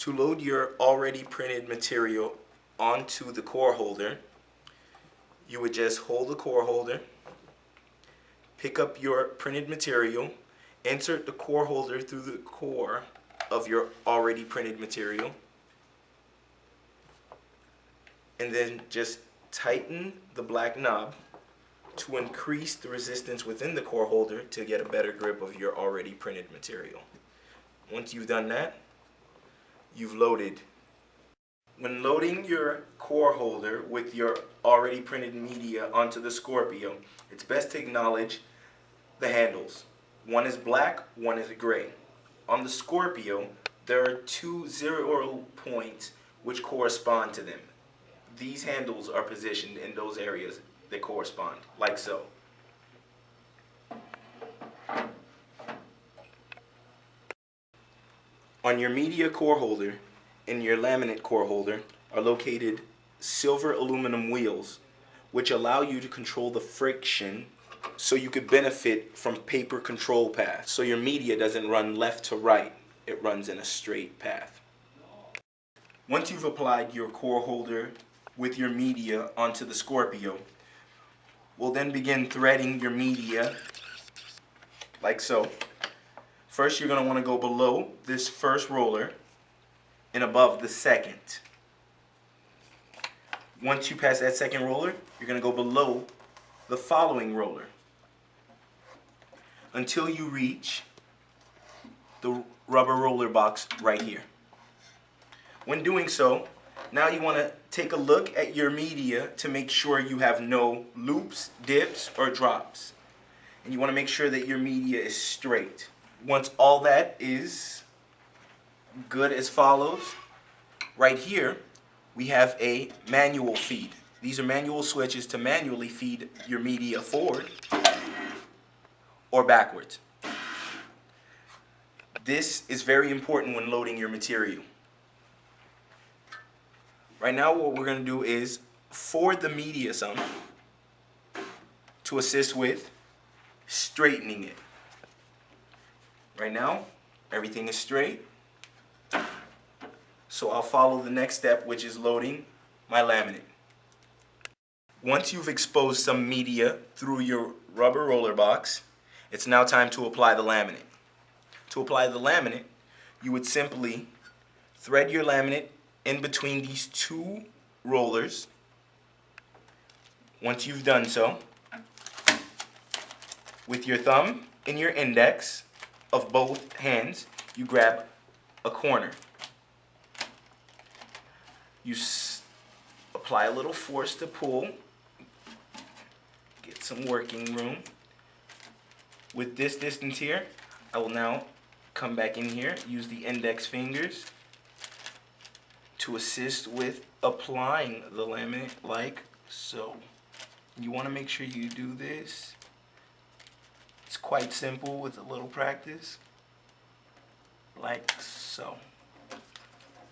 To load your already printed material onto the core holder, you would just hold the core holder, pick up your printed material, insert the core holder through the core of your already printed material, and then just tighten the black knob to increase the resistance within the core holder to get a better grip of your already printed material. Once you've done that, you've loaded. When loading your core holder with your already printed media onto the Scorpio, it's best to acknowledge the handles. One is black, one is gray. On the Scorpio, there are two 0 points which correspond to them. These handles are positioned in those areas that correspond, like so. On your media core holder and your laminate core holder are located silver aluminum wheels, which allow you to control the friction so you could benefit from paper control paths. So your media doesn't run left to right, it runs in a straight path. Once you've applied your core holder with your media onto the Scorpio, we'll then begin threading your media like so. First, you're going to want to go below this first roller and above the second. Once you pass that second roller, you're going to go below the following roller until you reach the rubber roller box right here. When doing so, now you want to take a look at your media to make sure you have no loops, dips, or drops. And you want to make sure that your media is straight. Once all that is good as follows, right here we have a manual feed. These are manual switches to manually feed your media forward or backwards. This is very important when loading your material. Right now what we're going to do is forward the media some to assist with straightening it. Right now everything is straight, so I'll follow the next step, which is loading my laminate. Once you've exposed some media through your rubber roller box, it's now time to apply the laminate. To apply the laminate, you would simply thread your laminate in between these two rollers. Once you've done so, with your thumb and your index of both hands, you grab a corner. You apply a little force to pull, get some working room. With this distance here, I will now come back in here, use the index fingers to assist with applying the laminate like so. You want to make sure you do this. It's quite simple with a little practice, like so.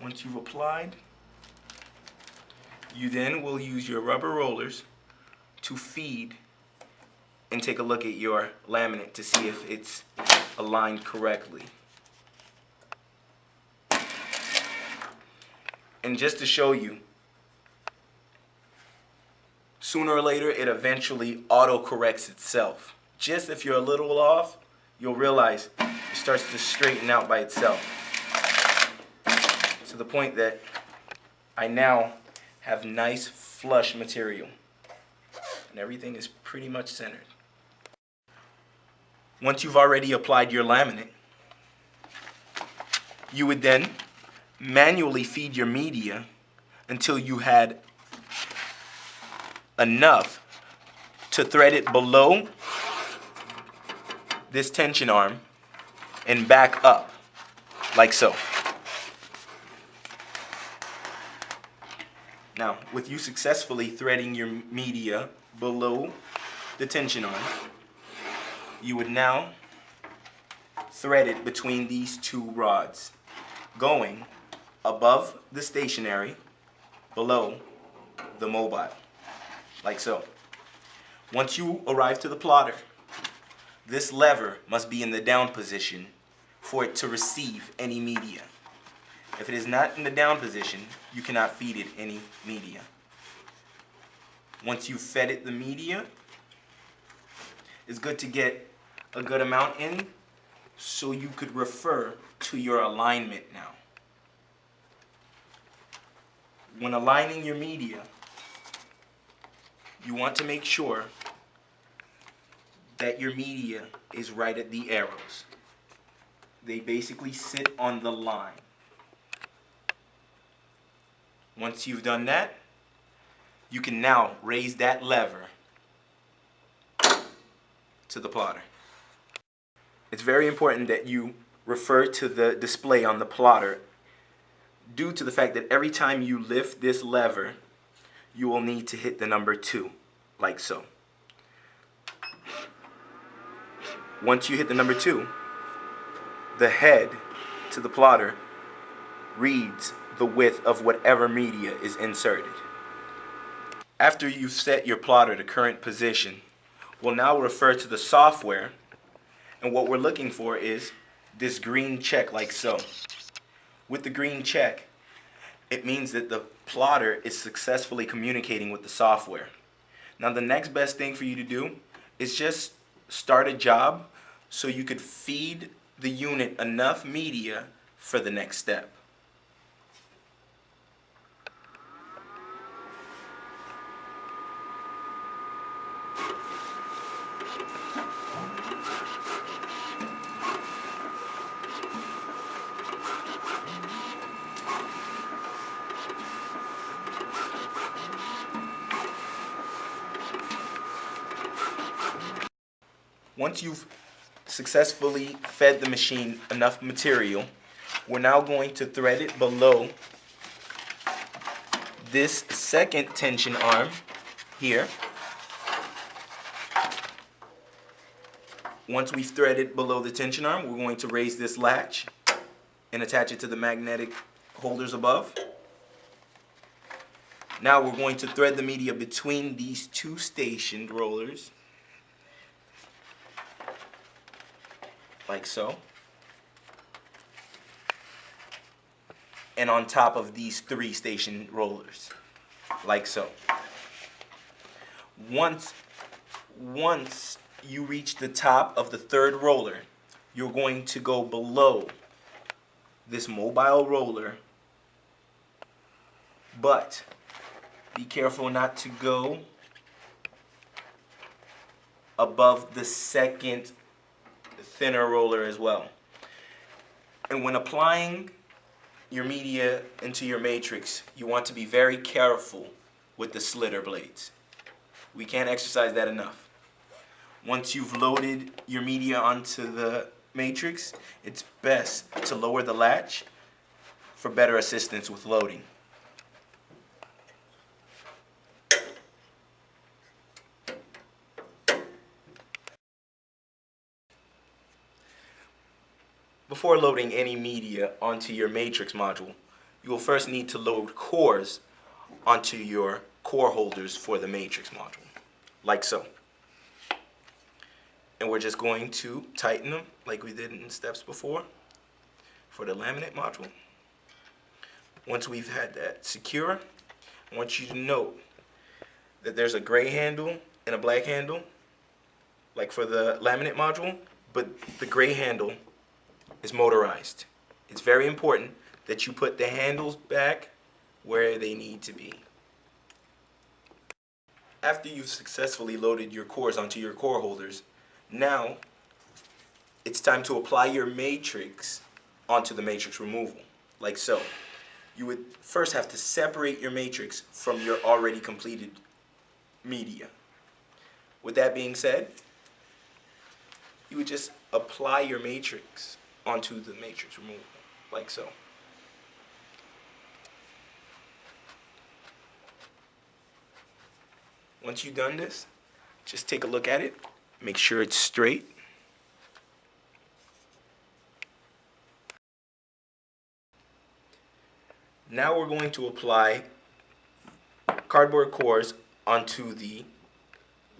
Once you've applied, you then will use your rubber rollers to feed and take a look at your laminate to see if it's aligned correctly. And just to show you, sooner or later it eventually auto-corrects itself. Just if you're a little off, you'll realize it starts to straighten out by itself. To the point that I now have nice flush material and everything is pretty much centered. Once you've already applied your laminate, you would then manually feed your media until you had enough to thread it below this tension arm and back up like so. Now, with you successfully threading your media below the tension arm, you would now thread it between these two rods, going above the stationary, below the mobile, like so. Once you arrive to the plotter, this lever must be in the down position for it to receive any media. If it is not in the down position, you cannot feed it any media. Once you've fed it the media, it's good to get a good amount in so you could refer to your alignment now. When aligning your media, you want to make sure that your media is right at the arrows. They basically sit on the line. Once you've done that, you can now raise that lever to the plotter. It's very important that you refer to the display on the plotter due to the fact that every time you lift this lever, you will need to hit the number 2, like so. Once you hit the number 2, the head to the plotter reads the width of whatever media is inserted. After you've set your plotter to current position, we'll now refer to the software, and what we're looking for is this green check like so. With the green check, it means that the plotter is successfully communicating with the software. Now the next best thing for you to do is just start a job so you could feed the unit enough media for the next step. Once you've successfully fed the machine enough material, we're now going to thread it below this second tension arm here. Once we've threaded below the tension arm, we're going to raise this latch and attach it to the magnetic holders above. Now we're going to thread the media between these two stationed rollers, like so, and on top of these 3 stationed rollers, like so. Once you reach the top of the 3rd roller, you're going to go below this mobile roller, but be careful not to go above the 2nd thinner roller as well. And when applying your media into your matrix, you want to be very careful with the slitter blades. We can't exercise that enough. Once you've loaded your media onto the matrix, it's best to lower the latch for better assistance with loading. Before loading any media onto your matrix module, you will first need to load cores onto your core holders for the matrix module, like so. And we're just going to tighten them like we did in steps before for the laminate module. Once we've had that secure, I want you to note that there's a gray handle and a black handle, like for the laminate module, but the gray handle is motorized. It's very important that you put the handles back where they need to be. After you've successfully loaded your cores onto your core holders, now it's time to apply your matrix onto the matrix removal, like so. You would first have to separate your matrix from your already completed media. With that being said, you would just apply your matrix onto the matrix removal, like so. Once you've done this, just take a look at it, make sure it's straight. Now we're going to apply cardboard cores onto the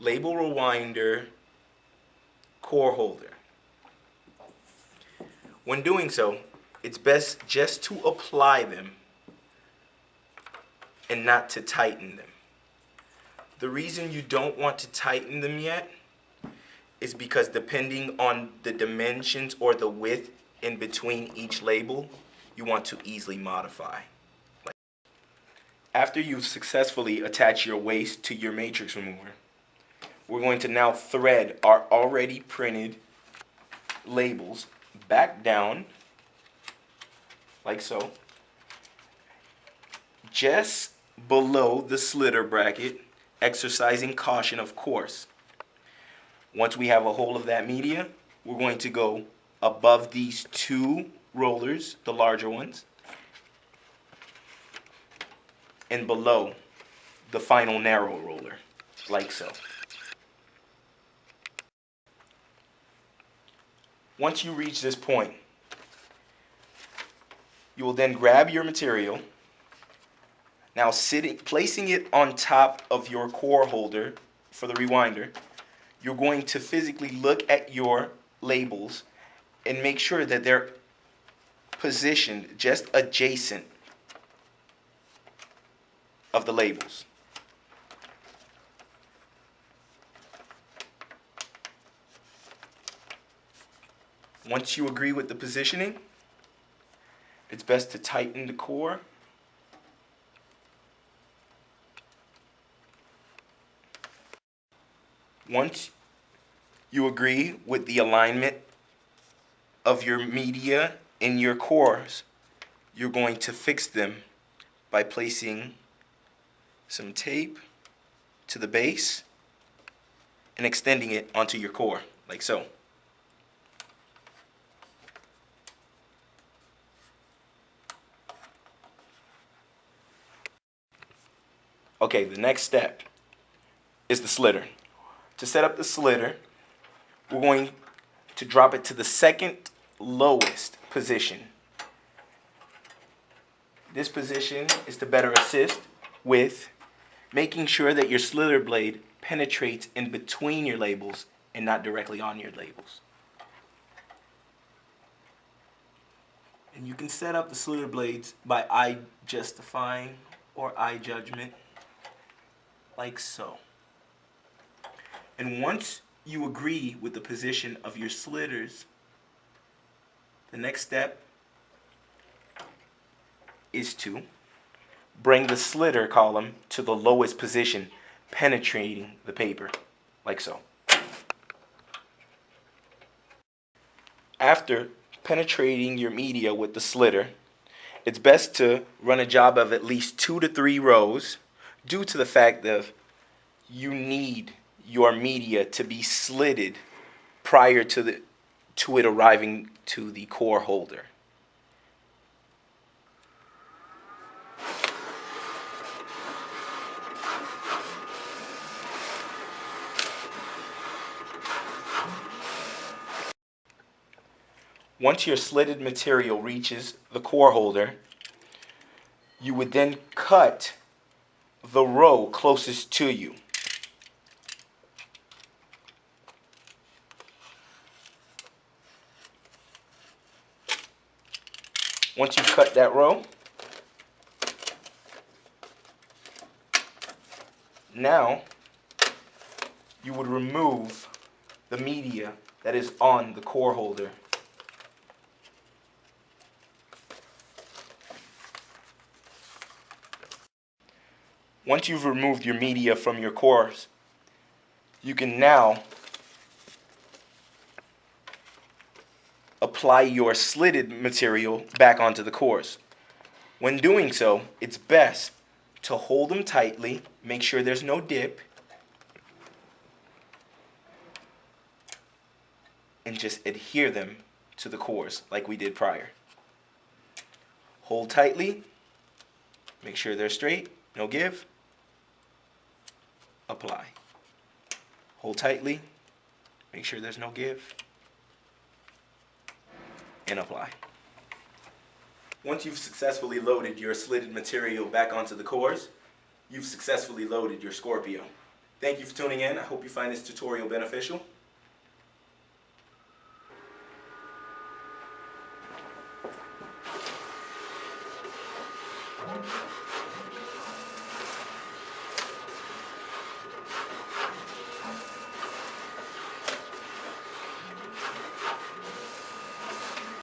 label rewinder core holder. When doing so, it's best just to apply them and not to tighten them. The reason you don't want to tighten them yet is because depending on the dimensions or the width in between each label, you want to easily modify. After you've successfully attached your waste to your matrix remover, we're going to now thread our already printed labels back down, like so, just below the slitter bracket, exercising caution, of course. Once we have a hold of that media, we're going to go above these two rollers, the larger ones, and below the final narrow roller, like so. Once you reach this point, you will then grab your material. Now placing it on top of your core holder for the rewinder, you're going to physically look at your labels and make sure that they're positioned just adjacent of the labels. Once you agree with the positioning, it's best to tighten the core. Once you agree with the alignment of your media in your cores, you're going to fix them by placing some tape to the base and extending it onto your core, like so. Okay, the next step is the slitter. To set up the slitter, we're going to drop it to the second lowest position. This position is to better assist with making sure that your slitter blade penetrates in between your labels and not directly on your labels. And you can set up the slitter blades by eye justifying or eye judgment, like so. And once you agree with the position of your slitters, the next step is to bring the slitter column to the lowest position, penetrating the paper, like so. After penetrating your media with the slitter, it's best to run a job of at least 2 to 3 rows due to the fact that you need your media to be slitted prior to it arriving to the core holder. Once your slitted material reaches the core holder, you would then cut the row closest to you. Once you cut that row, now you would remove the media that is on the core holder. Once you've removed your media from your cores, you can now apply your slitted material back onto the cores. When doing so, it's best to hold them tightly, make sure there's no dip, and just adhere them to the cores like we did prior. Hold tightly, make sure they're straight, no give, apply. Hold tightly, make sure there's no give, and apply. Once you've successfully loaded your slitted material back onto the cores, you've successfully loaded your Scorpio. Thank you for tuning in. I hope you find this tutorial beneficial.